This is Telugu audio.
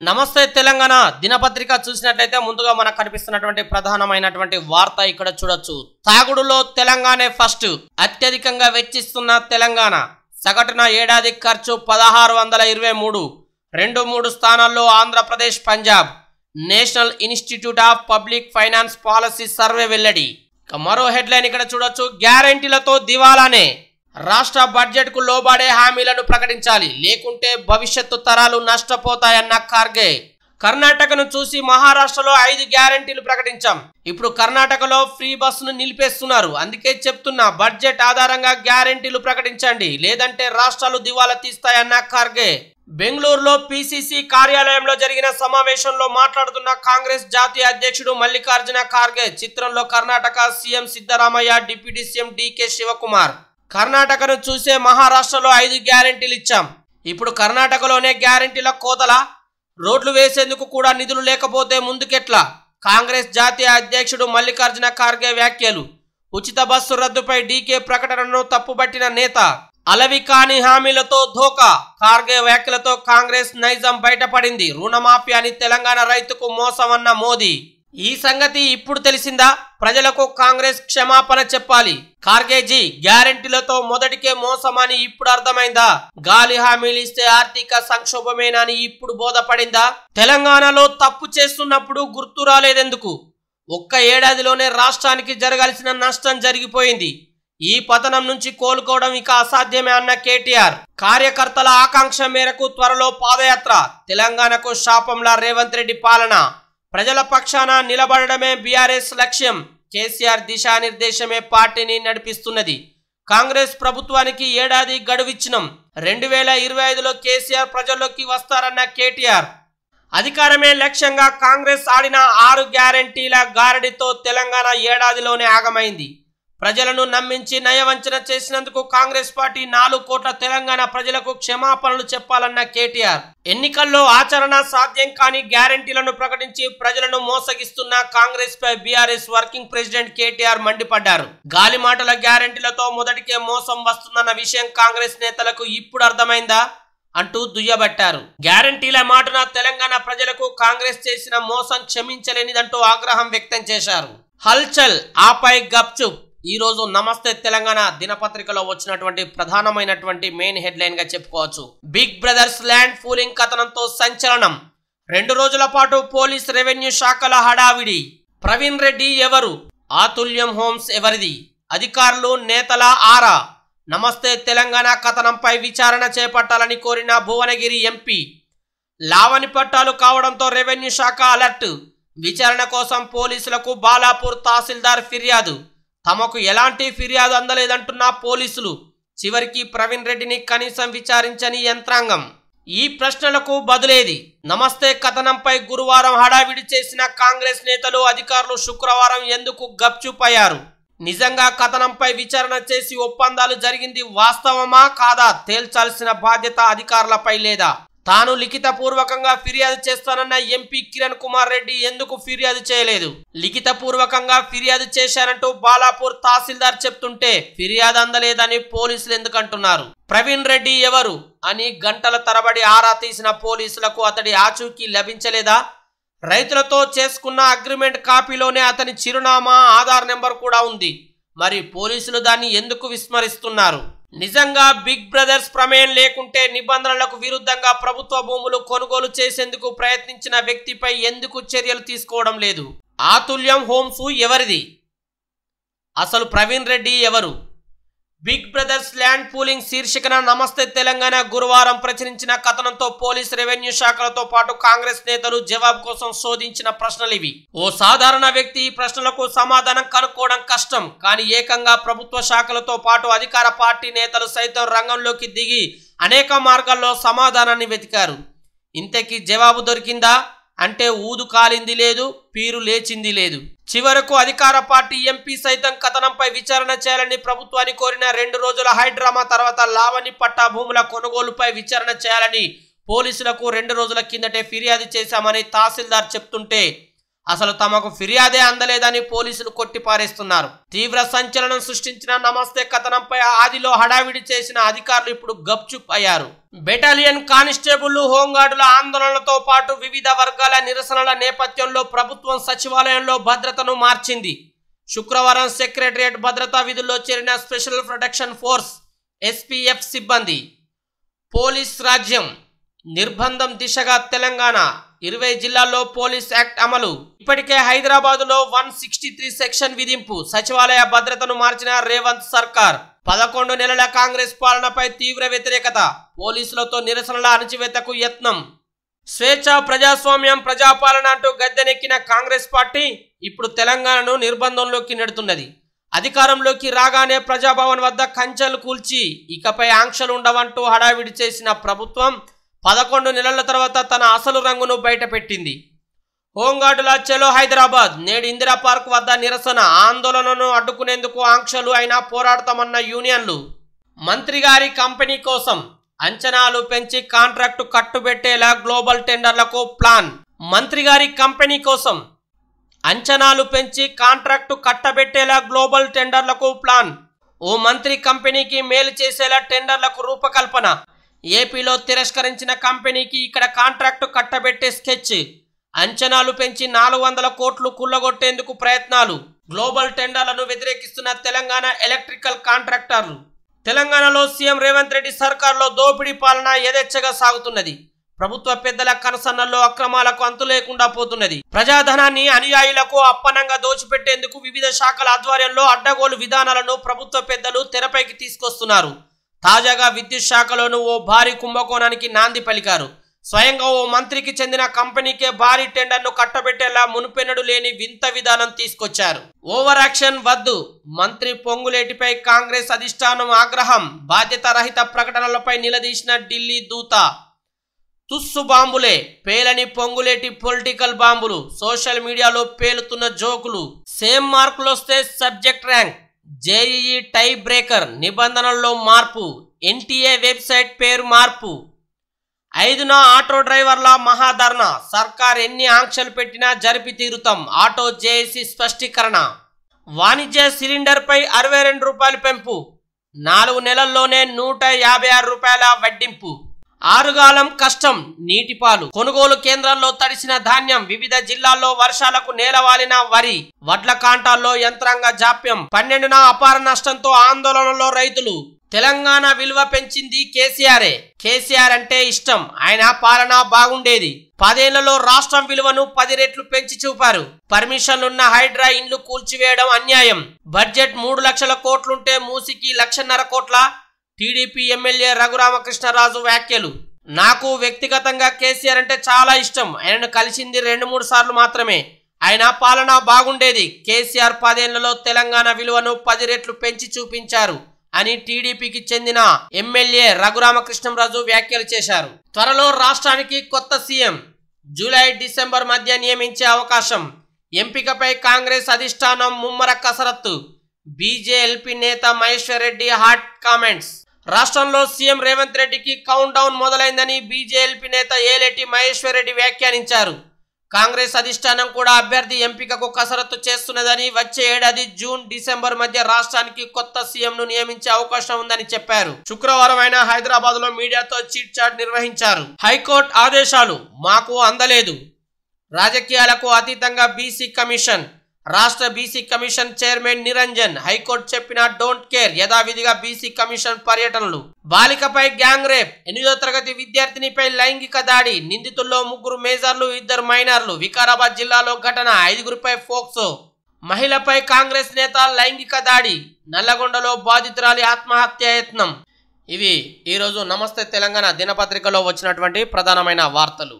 నమస్తే తెలంగాణ దినపత్రిక చూసినట్లయితే ముందుగా మనకు కనిపిస్తున్నటువంటి ప్రధానమైనటువంటి వార్త ఇక్కడ చూడొచ్చు. తాగుడులో తెలంగాణ ఫస్ట్, అత్యధికంగా వెచ్చిస్తున్న తెలంగాణ. సగటున ఏడాది ఖర్చు 1623. 2-3 స్థానాల్లో Andhra Pradesh, Punjab. National institute of public finance policy survey వెల్లడి. మరో హెడ్లైన్ ఇక్కడ చూడొచ్చు. గ్యారెంటీలతో దివాలానే, రాష్ట్ర బడ్జెట్ కు లోబడే హామీలను ప్రకటించాలి, లేకుంటే భవిష్యత్తు తరాలు నష్టపోతాయన్న ఖార్గే. కర్ణాటకను చూసి మహారాష్ట్రలో 5 గ్యారెంటీలు ప్రకటించాం. ఇప్పుడు కర్ణాటకలో ఫ్రీ బస్సును నిలిపేస్తున్నారు. అందుకే చెప్తున్నా, బడ్జెట్ ఆధారంగా గ్యారెంటీలు ప్రకటించండి, లేదంటే రాష్ట్రాలు దివాలా తీస్తాయన్న ఖార్గే. బెంగళూరులో పిసిసి కార్యాలయంలో జరిగిన సమావేశంలో మాట్లాడుతున్న కాంగ్రెస్ జాతీయ అధ్యక్షుడు మల్లికార్జున ఖార్గే. చిత్రంలో Karnataka CM Siddaramaiah, deputy CM DK Shivakumar. కర్ణాటకను చూసే మహారాష్ట్రలో 5 గ్యారెంటీలు ఇచ్చాం. ఇప్పుడు కర్ణాటకలోనే గ్యారెంటీల కోతలా? రోడ్లు వేసేందుకు కూడా నిధులు లేకపోతే ముందుకెట్లా? కాంగ్రెస్ జాతీయ అధ్యక్షుడు మల్లికార్జున ఖార్గే వ్యాఖ్యలు. ఉచిత బస్సు రద్దుపై డీకే ప్రకటనను తప్పుబట్టిన నేత. అలవి కాని హామీలతో ధోకా. ఖార్గే వ్యాఖ్యలతో కాంగ్రెస్ నైజం బయటపడింది. రుణమాఫీ అని తెలంగాణ రైతుకు మోసమన్న మోదీ. ఈ సంగతి ఇప్పుడు తెలిసిందా? ప్రజలకు కాంగ్రెస్ క్షమాపణ చెప్పాలి. ఖార్గేజీ, గ్యారెంటీలతో మొదటికే మోసమని ఇప్పుడు అర్థమైందా? గాలి హామీలు ఇస్తే ఆర్థిక సంక్షోభమేనని ఇప్పుడు బోధపడిందా? తెలంగాణలో తప్పు చేస్తున్నప్పుడు గుర్తు రాలేదెందుకు? ఒక్క ఏడాదిలోనే రాష్ట్రానికి జరగాల్సిన నష్టం జరిగిపోయింది. ఈ పతనం నుంచి కోలుకోవడం ఇక అసాధ్యమే అన్న కేటీఆర్. కార్యకర్తల ఆకాంక్ష మేరకు త్వరలో పాదయాత్ర. తెలంగాణకు శాపంలా రేవంత్ రెడ్డి పాలన. ప్రజల పక్షాన నిలబడడమే బీఆర్ఎస్ లక్ష్యం. కేసీఆర్ దిశానిర్దేశమే పార్టీని నడిపిస్తున్నది. కాంగ్రెస్ ప్రభుత్వానికి ఏడాది గడువిచ్చినం. 2025లో కేసీఆర్ ప్రజల్లోకి వస్తారన్న కేటీఆర్. అధికారమే లక్ష్యంగా కాంగ్రెస్ ఆడిన 6 గ్యారెంటీల గారడితో తెలంగాణ ఏడాదిలోనే ఆగమైంది. ప్రజలను నమ్మించి నయవంచన చేసినందుకు కాంగ్రెస్ పార్టీ 4 కోట్ల తెలంగాణ ప్రజలకు క్షమాపణలు చెప్పాలన్న కేటీఆర్. ఎన్నికల్లో ఆచరణ సాధ్యం కాని గ్యారెంటీలను ప్రకటించి ప్రజలను మోసగిస్తున్న కాంగ్రెస్ పై బీఆర్ఎస్ వర్కింగ్ ప్రెసిడెంట్ కేటీఆర్ మండిపడ్డారు. గాలి మాటల గ్యారెంటీలతో మొదటికే మోసం వస్తుందన్న విషయం కాంగ్రెస్ నేతలకు ఇప్పుడు అర్థమైందా అంటూ దుయ్యబట్టారు. గ్యారెంటీల మాటన తెలంగాణ ప్రజలకు కాంగ్రెస్ చేసిన మోసం క్షమించలేనిదంటూ ఆగ్రహం వ్యక్తం చేశారు. హల్చల్ ఆపై గప్చుప్. ఈ రోజు నమస్తే తెలంగాణ దినపత్రికలో వచ్చినటువంటి ప్రధానమైనటువంటి మెయిన్ హెడ్లైన్ గా చెప్పుకోవచ్చు. బిగ్ బ్రదర్స్ ల్యాండ్ పూలింగ్ కథనంతో సంచలనం. 2 రోజుల పాటు పోలీస్, రెవెన్యూ శాఖల హడావిడి. ప్రవీణ్ రెడ్డి ఎవరు? ఆతుల్యం హోమ్స్ ఎవరిది? అధికారులు, నేతల ఆరా. నమస్తే తెలంగాణ కథనంపై విచారణ చేపట్టాలని కోరిన భువనగిరి ఎంపీ. లావణి పట్టాలు కావడంతో రెవెన్యూ శాఖ అలర్ట్. విచారణ కోసం పోలీసులకు బాలాపూర్ తహసీల్దార్ ఫిర్యాదు. తమకు ఎలాంటి ఫిర్యాదు అందలేదంటున్న పోలీసులు. చివరికి ప్రవీణ్ రెడ్డిని కనీసం విచారించని యంత్రాంగం. ఈ ప్రశ్నలకు బదులేది? నమస్తే కథనంపై గురువారం హడావిడి చేసిన కాంగ్రెస్ నేతలు, అధికారులు శుక్రవారం ఎందుకు గప్చుపయ్యారు? నిజంగా కథనంపై విచారణ చేసి ఒప్పందాలు జరిగింది వాస్తవమా కాదా తేల్చాల్సిన బాధ్యత అధికారులపై లేదా? తాను లిఖిత పూర్వకంగా ఫిర్యాదు చేస్తానన్న ఎంపీ కిరణ్ కుమార్ రెడ్డి ఎందుకు ఫిర్యాదు చేయలేదు? లిఖిత పూర్వకంగా ఫిర్యాదు చేశానంటూ బాలాపూర్ తహసీల్దార్ చెప్తుంటే ఫిర్యాదు అందలేదని పోలీసులు ఎందుకు అంటున్నారు? ప్రవీణ్ రెడ్డి ఎవరు అని గంటల తరబడి ఆరా తీసిన పోలీసులకు అతడి ఆచూకీ లభించలేదా? రైతులతో చేసుకున్న అగ్రిమెంట్ కాపీలోనే అతని చిరునామా, ఆధార్ నెంబర్ కూడా ఉంది. మరి పోలీసులు దాన్ని ఎందుకు విస్మరిస్తున్నారు? నిజంగా బిగ్ బ్రదర్స్ ప్రమేయం లేకుంటే నిబంధనలకు విరుద్ధంగా ప్రభుత్వ భూములు కొనుగోలు చేసేందుకు ప్రయత్నించిన వ్యక్తిపై ఎందుకు చర్యలు తీసుకోవడం లేదు? ఆతుల్యం హోమ్స్ ఎవరిది? అసలు ప్రవీణ్ రెడ్డి ఎవరు? బిగ్ బ్రదర్స్ ల్యాండ్ పూలింగ్ శీర్షికన నమస్తే తెలంగాణ గురువారం ప్రచురించిన కథనంతో పోలీస్, రెవెన్యూ శాఖలతో పాటు కాంగ్రెస్ నేతలు జవాబు కోసం శోధించిన ప్రశ్నలివి. ఓ సాధారణ వ్యక్తి ఈ ప్రశ్నలకు సమాధానం కనుక్కోవడం కష్టం. కానీ ఏకంగా ప్రభుత్వ శాఖలతో పాటు అధికార పార్టీ నేతలు సైతం రంగంలోకి దిగి అనేక మార్గాల్లో సమాధానాన్ని వెతికారు. ఇంతకీ జవాబు దొరికిందా అంటే ఊదు కాలింది లేదు, పీరు లేచింది లేదు. చివరకు అధికార పార్టీ ఎంపీ సైతం కథనంపై విచారణ చేయాలని ప్రభుత్వాన్ని కోరిన 2 రోజుల హైడ్రామా తర్వాత లావణి పట్టా భూముల కొనుగోలుపై విచారణ చేయాలని పోలీసులకు 2 రోజుల కిందటే ఫిర్యాదు చేశామని తహసీల్దార్ చెప్తుంటే అసలు తమకు ఫిర్యాదే అందలేదని పోలీసులు కొట్టిపారేస్తున్నారు. తీవ్ర సంచలనం సృష్టించిన నమస్తే కథనంపై ఆదిలో హడావిడి చేసిన అధికారులు ఇప్పుడు గప్చుప్ అయ్యారు. బెటాలియన్ కానిస్టేబుళ్లు, హోంగార్డుల ఆందోళనలతో పాటు వివిధ వర్గాల నిరసనల నేపథ్యంలో ప్రభుత్వం సచివాలయంలో భద్రతను మార్చింది. శుక్రవారం సెక్రటరియట్ భద్రతా విధుల్లో చేరిన స్పెషల్ ప్రొటెక్షన్ ఫోర్స్ SPF సిబ్బంది. పోలీస్ రాజ్యం నిర్బంధం దిశగా తెలంగాణ 20 జిల్లాల్లో పోలీస్ యాక్ట్ అమలు. ఇప్పటికే హైదరాబాదులో 163 సెక్షన్ విధింపు. సచివాలయ భద్రతను మార్చిన రేవంత్ సర్కార్. 11 నెలల కాంగ్రెస్ పాలనపై తీవ్ర వ్యతిరేకత. పోలీసులతో నిరసనల అణచివేతకు యత్నం. స్వేచ్ఛ, ప్రజాస్వామ్యం, ప్రజాపాలన అంటూ గద్దెనెక్కిన కాంగ్రెస్ పార్టీ ఇప్పుడు తెలంగాణను నిర్బంధంలోకి నెడుతున్నది. అధికారంలోకి రాగానే ప్రజాభవన్ వద్ద కంచెలు కూల్చి ఇకపై ఆంక్షలు ఉండవంటూ హడావిడి చేసిన ప్రభుత్వం 11 నెలల తర్వాత తన అసలు రంగును బయటపెట్టింది. హోంగార్డుల చలో హైదరాబాద్. నేడు ఇందిరా పార్క్ వద్ద నిరసన. ఆందోళనను అడ్డుకునేందుకు ఆంక్షలు అయినా పోరాడతామన్న యూనియన్లు. మంత్రి గారి కంపెనీ కోసం అంచనాలు పెంచి కాంట్రాక్టు కట్టుబెట్టేలా గ్లోబల్ టెండర్లకు ప్లాన్. మంత్రి గారి కంపెనీ కోసం అంచనాలు పెంచి కాంట్రాక్టు కట్టబెట్టేలా గ్లోబల్ టెండర్లకు ప్లాన్. ఓ మంత్రి కంపెనీకి మేలు చేసేలా టెండర్లకు రూపకల్పన. ఏపీలో తిరస్కరించిన కంపెనీకి ఇక్కడ కాంట్రాక్టు కట్టబెట్టే స్కెచ్. అంచనాలు పెంచి 400 కోట్లు కుల్లగొట్టేందుకు ప్రయత్నాలు. గ్లోబల్ టెండర్లను వ్యతిరేకిస్తున్న తెలంగాణ ఎలక్ట్రికల్ కాంట్రాక్టర్లు. తెలంగాణలో సీఎం రేవంత్ రెడ్డి సర్కార్లో దోపిడీ పాలన యథేచ్ఛగా సాగుతున్నది. ప్రభుత్వ పెద్దల కనసన్నల్లో అక్రమాలకు అంతు లేకుండా పోతున్నది. ప్రజాధనాన్ని అనుయాయులకు అప్పనంగా దోచిపెట్టేందుకు వివిధ శాఖల ఆధ్వర్యంలో అడ్డగోలు విధానాలను ప్రభుత్వ పెద్దలు తెరపైకి తీసుకొస్తున్నారు. తాజాగా విద్యుత్ శాఖలోనూ ఓ భారీ కుంభకోణానికి నాంది పలికారు. స్వయంగా ఓ మంత్రికి చెందిన కంపెనీకే భారీ టెండర్ను కట్టబెట్టేలా మునుపెన్నడు లేని వింత విధానం తీసుకొచ్చారు. ఓవర్ యాక్షన్ వద్దు. మంత్రి పొంగులేటిపై కాంగ్రెస్ అధిష్టానం ఆగ్రహం. బాధ్యత రహిత ప్రకటనలపై నిలదీసిన ఢిల్లీ దూత. తుస్సు బాంబులే, పేలని పొంగులేటి పొలిటికల్ బాంబులు. సోషల్ మీడియాలో పేలుతున్న జోకులు. సేమ్ మార్కులు వస్తే subject rank. JEE tie breaker. నిబంధనల్లో మార్పు. NTA వెబ్సైట్ పేరు మార్పు. 5న ఆటో డ్రైవర్ల మహాధర్నా. సర్కార్ ఎన్ని ఆంక్షలు పెట్టినా జరిపి తీరుతాం. ఆటో జేఏసీ స్పష్టీకరణ. వాణిజ్య సిలిండర్పై 62 రూపాయలు పెంపు. 4 నెలల్లోనే 156 రూపాయల వడ్డింపు. ఆరుగాలం కష్టం. నీటిపాలు. కొనుగోలు కేంద్రాల్లో తడిసిన ధాన్యం. వివిధ జిల్లాల్లో వర్షాలకు నేలవాలిన వరి. వడ్ల కాంటాల్లో యంత్రాంగ జాప్యం. 12న అపార నష్టంతో ఆందోళనలో రైతులు. తెలంగాణ విలువ పెంచింది కేసీఆరే. కేసీఆర్ అంటే ఇష్టం. ఆయన పాలన బాగుండేది. 10 ఏళ్లలో రాష్ట్రం విలువను 10 రెట్లు పెంచి చూపారు. పర్మిషన్లున్న హైడ్రా ఇండ్లు కూల్చివేయడం అన్యాయం. బడ్జెట్ 3 లక్షల కోట్లుంటే మూసికి 1.5 కోట్ల. టీడీపీ ఎమ్మెల్యే రఘురామకృష్ణరాజు వ్యాఖ్యలు. నాకు వ్యక్తిగతంగా కేసీఆర్ అంటే చాలా ఇష్టం. ఆయనను కలిసింది 2-3 సార్లు మాత్రమే. ఆయన పాలన బాగుండేది. కేసీఆర్ 10 ఏళ్లలో తెలంగాణ విలువను 10 రెట్లు పెంచి చూపించారు అని టీడీపీకి చెందిన ఎమ్మెల్యే రఘురామకృష్ణరాజు వ్యాఖ్యలు చేశారు. త్వరలో రాష్ట్రానికి కొత్త సీఎం. జూలై-డిసెంబర్ మధ్య నియమించే అవకాశం. ఎంపికపై కాంగ్రెస్ అధిష్టానం ముమ్మర కసరత్తు. బీజేఎల్పీ నేత మహేశ్వర్ రెడ్డి హాట్ కామెంట్స్. రాష్ట్రంలో సీఎం రేవంత్ రెడ్డికి కౌంట్ డౌన్ మొదలైందని బీజేఎల్పీ నేత ఏలేటి మహేశ్వర్ రెడ్డి వ్యాఖ్యానించారు. కాంగ్రెస్ అధిష్టానం కూడా అభ్యర్థి ఎంపికకు కసరత్తు చేస్తున్నదని, వచ్చే ఏడాది జూన్-డిసెంబర్ మధ్య రాష్ట్రానికి కొత్త సీఎంను నియమించే అవకాశం ఉందని చెప్పారు. శుక్రవారం ఆయన హైదరాబాద్ లో మీడియాతో చీట్ చాట్ నిర్వహించారు. హైకోర్టు ఆదేశాలు మాకు అందలేదు. రాజకీయాలకు అతీతంగా బీసీ కమిషన్. రాష్ట్ర BC commission chairman Niranjan. High court చెప్పిన డోంట్ కేర్. యథావిధిగా బీసీ కమిషన్ పర్యటనలు. బాలికపై గ్యాంగ్ రేప్. 8వ తరగతి విద్యార్థినిపై లైంగిక దాడి. నిందితుల్లో 3 మేజర్లు, 2 మైనర్లు. వికారాబాద్ జిల్లాలో ఘటన. 5గురిపై ఫోక్సో. మహిళపై కాంగ్రెస్ నేత లైంగిక దాడి. నల్లగొండలో బాధితురాలి ఆత్మహత్యాయత్నం. ఇవి ఈరోజు నమస్తే తెలంగాణ దినపత్రికలో వచ్చినటువంటి ప్రధానమైన వార్తలు.